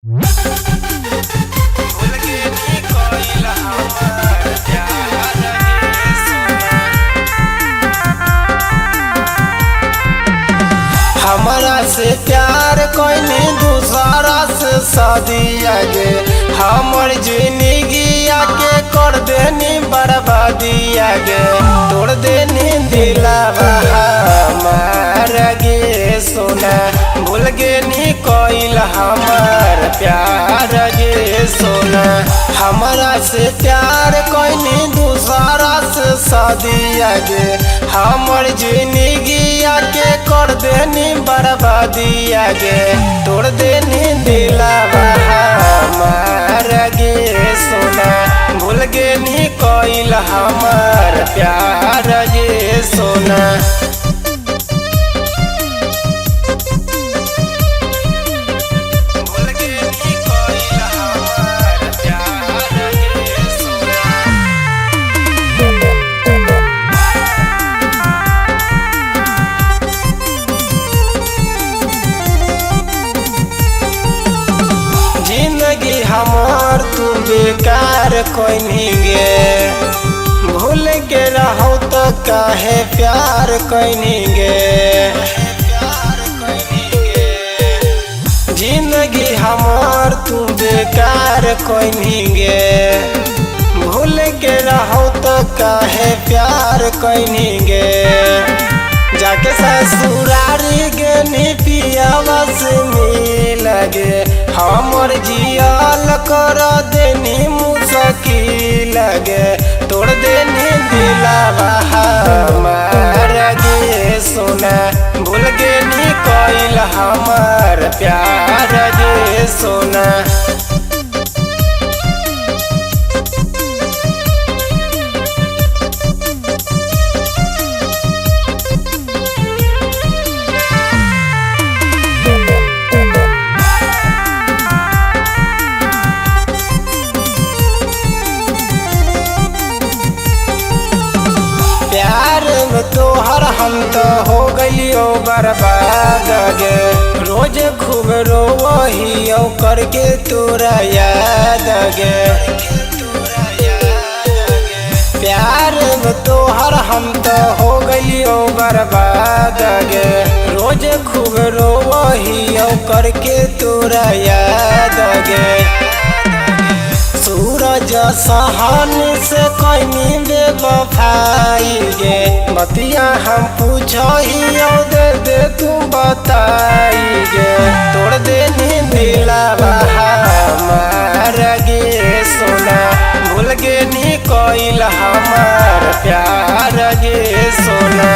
भूल के नी कोइल हमर प्यार गे सोना। हमरा से प्यार कोइनी दूसरा से शादिया गे, हमर जिंदगिया के कर देनी बर्बादिया गे, तोड़ देनी दिलवा हमार गे सोना। भूल गे नी कोइल हमर प्यार गे सोना। हमरा से प्यार कोइनी दूसरा से शादिया गे, हमर जिंदगिया के कर देनी बर्बादिया गे, तोड़ देनी दिलवा हमार गे सोना। भूल गे नी कोइल हमर प्यार गे सोना। भूल गे नी कोइल हमर प्यार गे सोना। जिंदगी हमार तू बेकार कोइनी गे, भूल के रहो तो काहे प्यार कोइनी गे। जिंदगी हमार तू बेकार कोइनी गे, भूल के रहो तो काहे प्यार कोइनी गे। जाके ससुरारी गे नी पियावा से मिल गे, हमर जियाल कर देनी मुश्किल गे, तोड़ देनी दिलवा हमार गे सोना। भूल गे नी कोइल हमर प्यार गे सोना। प्यार में तोहर हम तो हो गलियो बर्बाद गे, रोज खूब रोवहियो करके तोरा याद गे। प्यार में तोहर हम तो हो गलियो बर्बाद गे, रोज खूब रोवहियो करके तोरा याद गे। सूरज सहन से कोइनी बेवफाई गे, बतिया हम पूछहियो दे दे तू बताई गे, तोड़ देनी दिलवा हमार गे सोना। भूल गे नी कोइल हमर प्यार गे सोना।